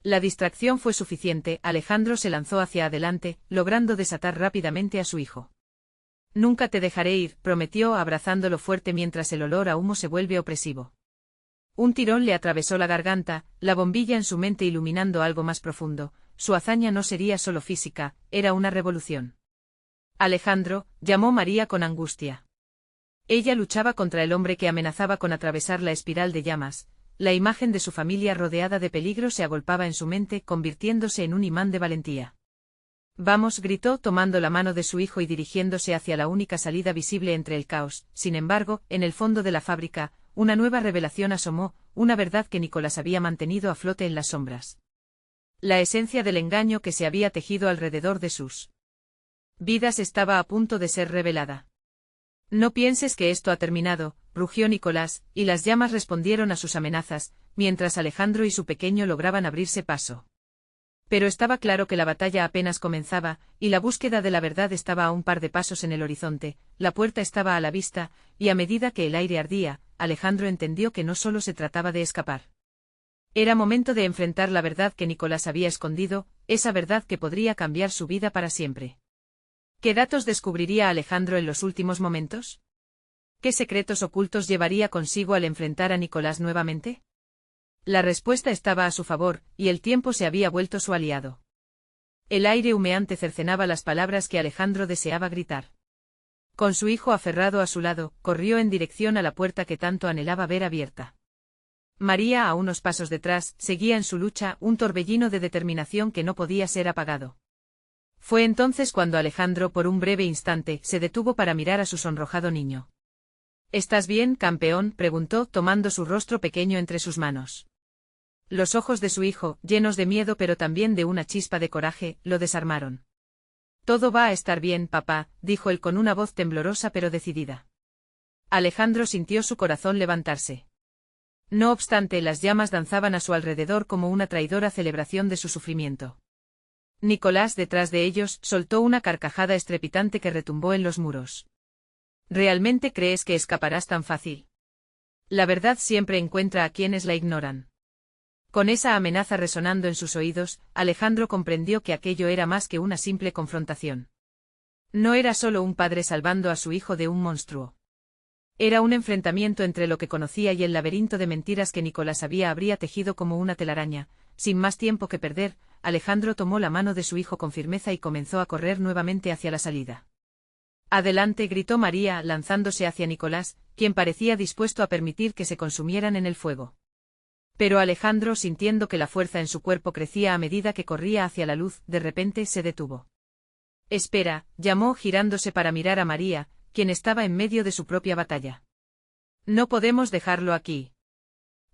La distracción fue suficiente, Alejandro se lanzó hacia adelante, logrando desatar rápidamente a su hijo. «Nunca te dejaré ir», prometió, abrazándolo fuerte mientras el olor a humo se vuelve opresivo. Un tirón le atravesó la garganta, la bombilla en su mente iluminando algo más profundo. Su hazaña no sería solo física, era una revolución. «Alejandro», llamó María con angustia. Ella luchaba contra el hombre que amenazaba con atravesar la espiral de llamas. La imagen de su familia rodeada de peligro se agolpaba en su mente, convirtiéndose en un imán de valentía. Vamos, gritó tomando la mano de su hijo y dirigiéndose hacia la única salida visible entre el caos. Sin embargo, en el fondo de la fábrica, una nueva revelación asomó, una verdad que Nicolás había mantenido a flote en las sombras. La esencia del engaño que se había tejido alrededor de sus vidas estaba a punto de ser revelada. No pienses que esto ha terminado, rugió Nicolás, y las llamas respondieron a sus amenazas, mientras Alejandro y su pequeño lograban abrirse paso. Pero estaba claro que la batalla apenas comenzaba, y la búsqueda de la verdad estaba a un par de pasos en el horizonte, la puerta estaba a la vista, y a medida que el aire ardía, Alejandro entendió que no solo se trataba de escapar. Era momento de enfrentar la verdad que Nicolás había escondido, esa verdad que podría cambiar su vida para siempre. ¿Qué datos descubriría Alejandro en los últimos momentos? ¿Qué secretos ocultos llevaría consigo al enfrentar a Nicolás nuevamente? La respuesta estaba a su favor, y el tiempo se había vuelto su aliado. El aire humeante cercenaba las palabras que Alejandro deseaba gritar. Con su hijo aferrado a su lado, corrió en dirección a la puerta que tanto anhelaba ver abierta. María, a unos pasos detrás, seguía en su lucha, un torbellino de determinación que no podía ser apagado. Fue entonces cuando Alejandro, por un breve instante, se detuvo para mirar a su sonrojado niño. ¿Estás bien, campeón?, preguntó, tomando su rostro pequeño entre sus manos. Los ojos de su hijo, llenos de miedo pero también de una chispa de coraje, lo desarmaron. Todo va a estar bien, papá, dijo él con una voz temblorosa pero decidida. Alejandro sintió su corazón levantarse. No obstante, las llamas danzaban a su alrededor como una traidora celebración de su sufrimiento. Nicolás, detrás de ellos, soltó una carcajada estrepitante que retumbó en los muros. ¿Realmente crees que escaparás tan fácil? La verdad siempre encuentra a quienes la ignoran. Con esa amenaza resonando en sus oídos, Alejandro comprendió que aquello era más que una simple confrontación. No era solo un padre salvando a su hijo de un monstruo. Era un enfrentamiento entre lo que conocía y el laberinto de mentiras que Nicolás habría tejido como una telaraña. Sin más tiempo que perder, Alejandro tomó la mano de su hijo con firmeza y comenzó a correr nuevamente hacia la salida. «Adelante», gritó María, lanzándose hacia Nicolás, quien parecía dispuesto a permitir que se consumieran en el fuego. Pero Alejandro, sintiendo que la fuerza en su cuerpo crecía a medida que corría hacia la luz, de repente se detuvo. «Espera», llamó girándose para mirar a María, quien estaba en medio de su propia batalla. «No podemos dejarlo aquí».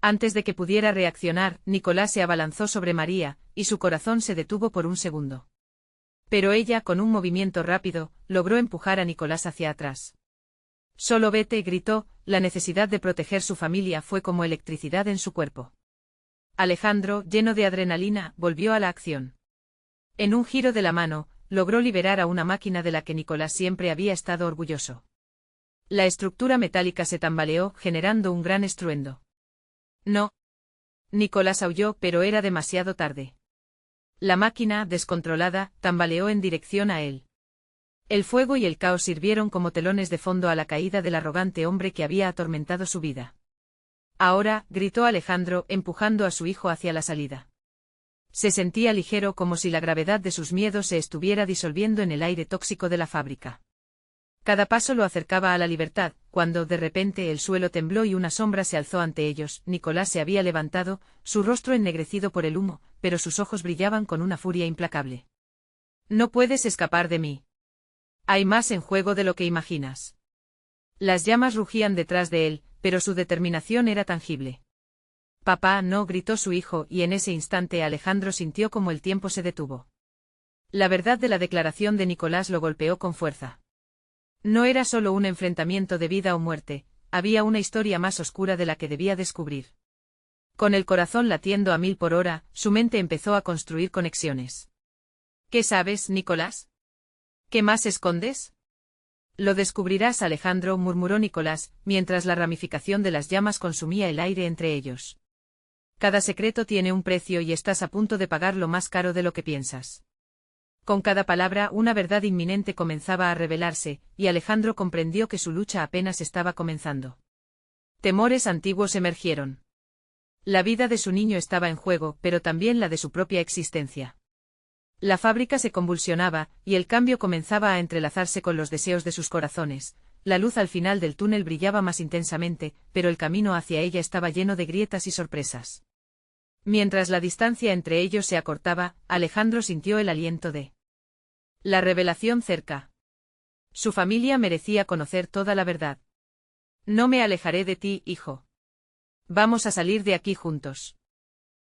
Antes de que pudiera reaccionar, Nicolás se abalanzó sobre María, y su corazón se detuvo por un segundo. Pero ella, con un movimiento rápido, logró empujar a Nicolás hacia atrás. «Solo vete», gritó, la necesidad de proteger su familia fue como electricidad en su cuerpo. Alejandro, lleno de adrenalina, volvió a la acción. En un giro de la mano, logró liberar a una máquina de la que Nicolás siempre había estado orgulloso. La estructura metálica se tambaleó, generando un gran estruendo. «No». Nicolás aulló, pero era demasiado tarde. La máquina, descontrolada, tambaleó en dirección a él. El fuego y el caos sirvieron como telones de fondo a la caída del arrogante hombre que había atormentado su vida. «Ahora», gritó Alejandro, empujando a su hijo hacia la salida. Se sentía ligero, como si la gravedad de sus miedos se estuviera disolviendo en el aire tóxico de la fábrica. Cada paso lo acercaba a la libertad, cuando de repente el suelo tembló y una sombra se alzó ante ellos. Nicolás se había levantado, su rostro ennegrecido por el humo, pero sus ojos brillaban con una furia implacable. «No puedes escapar de mí. Hay más en juego de lo que imaginas». Las llamas rugían detrás de él, pero su determinación era tangible. «Papá, no», gritó su hijo, y en ese instante Alejandro sintió como el tiempo se detuvo. La verdad de la declaración de Nicolás lo golpeó con fuerza. No era solo un enfrentamiento de vida o muerte, había una historia más oscura de la que debía descubrir. Con el corazón latiendo a 1000 por hora, su mente empezó a construir conexiones. «¿Qué sabes, Nicolás? ¿Qué más escondes?» «Lo descubrirás, Alejandro», murmuró Nicolás, mientras la ramificación de las llamas consumía el aire entre ellos. «Cada secreto tiene un precio y estás a punto de pagarlo más caro de lo que piensas». Con cada palabra, una verdad inminente comenzaba a revelarse, y Alejandro comprendió que su lucha apenas estaba comenzando. Temores antiguos emergieron. La vida de su niño estaba en juego, pero también la de su propia existencia. La fábrica se convulsionaba, y el cambio comenzaba a entrelazarse con los deseos de sus corazones. La luz al final del túnel brillaba más intensamente, pero el camino hacia ella estaba lleno de grietas y sorpresas. Mientras la distancia entre ellos se acortaba, Alejandro sintió el aliento de La revelación cerca. Su familia merecía conocer toda la verdad. No me alejaré de ti, hijo. Vamos a salir de aquí juntos.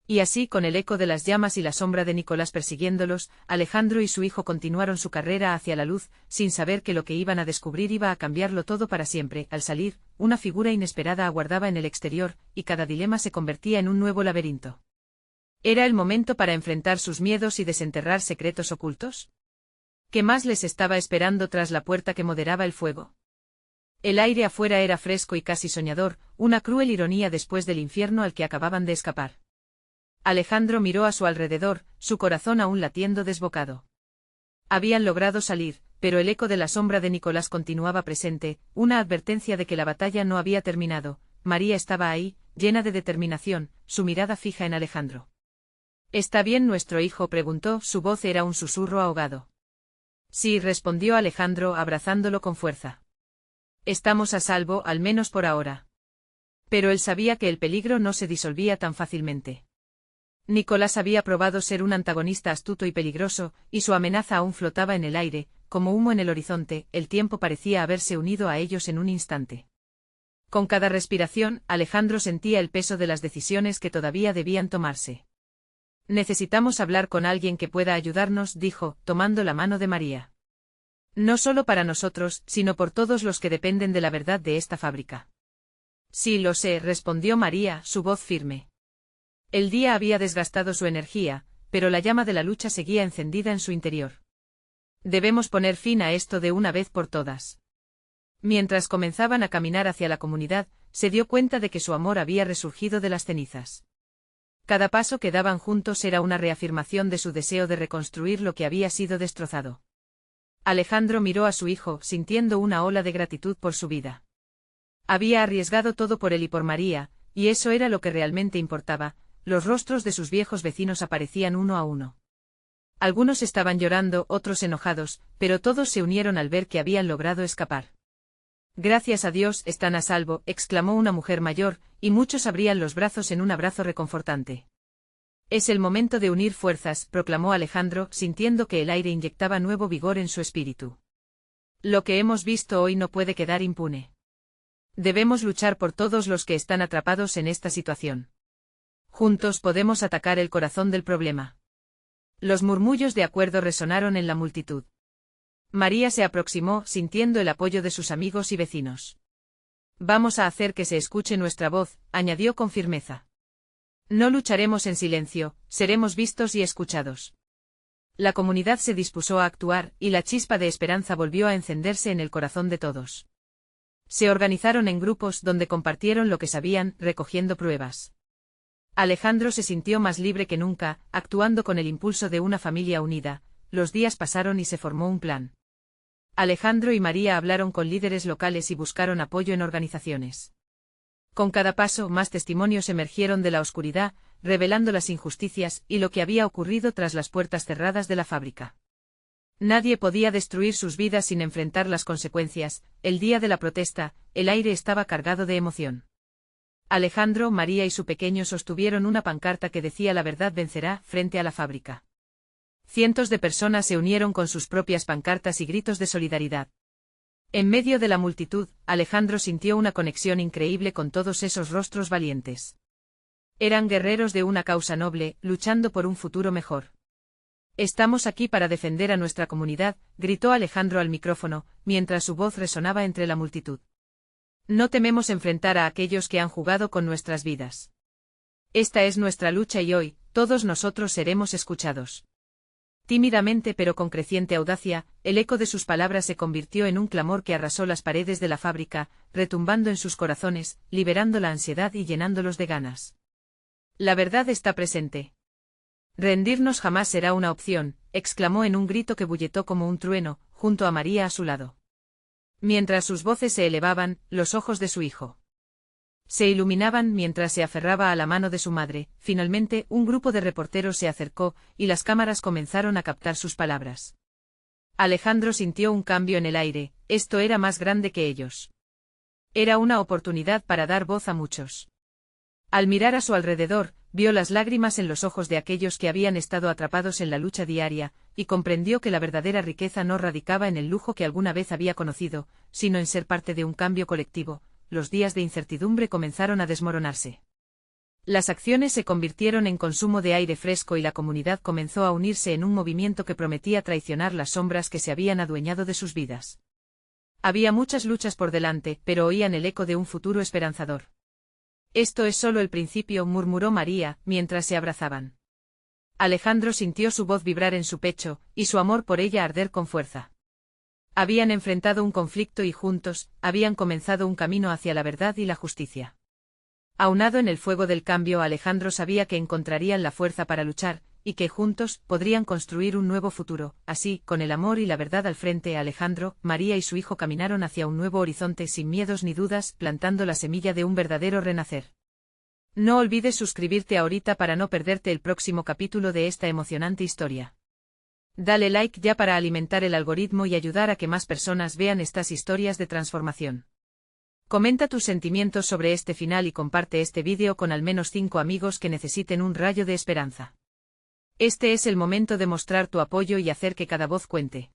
Y así, con el eco de las llamas y la sombra de Nicolás persiguiéndolos, Alejandro y su hijo continuaron su carrera hacia la luz, sin saber que lo que iban a descubrir iba a cambiarlo todo para siempre. Al salir, una figura inesperada aguardaba en el exterior, y cada dilema se convertía en un nuevo laberinto. ¿Era el momento para enfrentar sus miedos y desenterrar secretos ocultos? ¿Qué más les estaba esperando tras la puerta que moderaba el fuego? El aire afuera era fresco y casi soñador, una cruel ironía después del infierno al que acababan de escapar. Alejandro miró a su alrededor, su corazón aún latiendo desbocado. Habían logrado salir, pero el eco de la sombra de Nicolás continuaba presente, una advertencia de que la batalla no había terminado. María estaba ahí, llena de determinación, su mirada fija en Alejandro. ¿Está bien nuestro hijo?, preguntó, su voz era un susurro ahogado. Sí, respondió Alejandro abrazándolo con fuerza. Estamos a salvo, al menos por ahora. Pero él sabía que el peligro no se disolvía tan fácilmente. Nicolás había probado ser un antagonista astuto y peligroso, y su amenaza aún flotaba en el aire, como humo en el horizonte. El tiempo parecía haberse unido a ellos en un instante. Con cada respiración, Alejandro sentía el peso de las decisiones que todavía debían tomarse. Necesitamos hablar con alguien que pueda ayudarnos, dijo, tomando la mano de María. No solo para nosotros, sino por todos los que dependen de la verdad de esta fábrica. Sí, lo sé, respondió María, su voz firme. El día había desgastado su energía, pero la llama de la lucha seguía encendida en su interior. Debemos poner fin a esto de una vez por todas. Mientras comenzaban a caminar hacia la comunidad, se dio cuenta de que su amor había resurgido de las cenizas. Cada paso que daban juntos era una reafirmación de su deseo de reconstruir lo que había sido destrozado. Alejandro miró a su hijo, sintiendo una ola de gratitud por su vida. Había arriesgado todo por él y por María, y eso era lo que realmente importaba. Los rostros de sus viejos vecinos aparecían uno a uno. Algunos estaban llorando, otros enojados, pero todos se unieron al ver que habían logrado escapar. Gracias a Dios, están a salvo, exclamó una mujer mayor, y muchos abrían los brazos en un abrazo reconfortante. Es el momento de unir fuerzas, proclamó Alejandro, sintiendo que el aire inyectaba nuevo vigor en su espíritu. Lo que hemos visto hoy no puede quedar impune. Debemos luchar por todos los que están atrapados en esta situación. Juntos podemos atacar el corazón del problema. Los murmullos de acuerdo resonaron en la multitud. María se aproximó, sintiendo el apoyo de sus amigos y vecinos. Vamos a hacer que se escuche nuestra voz, añadió con firmeza. No lucharemos en silencio, seremos vistos y escuchados. La comunidad se dispuso a actuar, y la chispa de esperanza volvió a encenderse en el corazón de todos. Se organizaron en grupos donde compartieron lo que sabían, recogiendo pruebas. Alejandro se sintió más libre que nunca, actuando con el impulso de una familia unida. Los días pasaron y se formó un plan. Alejandro y María hablaron con líderes locales y buscaron apoyo en organizaciones. Con cada paso, más testimonios emergieron de la oscuridad, revelando las injusticias y lo que había ocurrido tras las puertas cerradas de la fábrica. Nadie podía destruir sus vidas sin enfrentar las consecuencias. El día de la protesta, el aire estaba cargado de emoción. Alejandro, María y su pequeño sostuvieron una pancarta que decía "La verdad vencerá" frente a la fábrica. Cientos de personas se unieron con sus propias pancartas y gritos de solidaridad. En medio de la multitud, Alejandro sintió una conexión increíble con todos esos rostros valientes. Eran guerreros de una causa noble, luchando por un futuro mejor. Estamos aquí para defender a nuestra comunidad, gritó Alejandro al micrófono, mientras su voz resonaba entre la multitud. No tememos enfrentar a aquellos que han jugado con nuestras vidas. Esta es nuestra lucha y hoy, todos nosotros seremos escuchados. Tímidamente pero con creciente audacia, el eco de sus palabras se convirtió en un clamor que arrasó las paredes de la fábrica, retumbando en sus corazones, liberando la ansiedad y llenándolos de ganas. La verdad está presente. Rendirnos jamás será una opción, exclamó en un grito que bulletó como un trueno, junto a María a su lado. Mientras sus voces se elevaban, los ojos de su hijo se iluminaban mientras se aferraba a la mano de su madre. Finalmente, un grupo de reporteros se acercó, y las cámaras comenzaron a captar sus palabras. Alejandro sintió un cambio en el aire, esto era más grande que ellos. Era una oportunidad para dar voz a muchos. Al mirar a su alrededor, vio las lágrimas en los ojos de aquellos que habían estado atrapados en la lucha diaria, y comprendió que la verdadera riqueza no radicaba en el lujo que alguna vez había conocido, sino en ser parte de un cambio colectivo. Los días de incertidumbre comenzaron a desmoronarse. Las acciones se convirtieron en consumo de aire fresco y la comunidad comenzó a unirse en un movimiento que prometía traicionar las sombras que se habían adueñado de sus vidas. Había muchas luchas por delante, pero oían el eco de un futuro esperanzador. Esto es solo el principio, murmuró María, mientras se abrazaban. Alejandro sintió su voz vibrar en su pecho, y su amor por ella arder con fuerza. Habían enfrentado un conflicto y juntos, habían comenzado un camino hacia la verdad y la justicia. Aunado en el fuego del cambio, Alejandro sabía que encontrarían la fuerza para luchar, y que juntos podrían construir un nuevo futuro. Así, con el amor y la verdad al frente, Alejandro, María y su hijo caminaron hacia un nuevo horizonte sin miedos ni dudas, plantando la semilla de un verdadero renacer. No olvides suscribirte ahorita para no perderte el próximo capítulo de esta emocionante historia. Dale like ya para alimentar el algoritmo y ayudar a que más personas vean estas historias de transformación. Comenta tus sentimientos sobre este final y comparte este vídeo con al menos 5 amigos que necesiten un rayo de esperanza. Este es el momento de mostrar tu apoyo y hacer que cada voz cuente.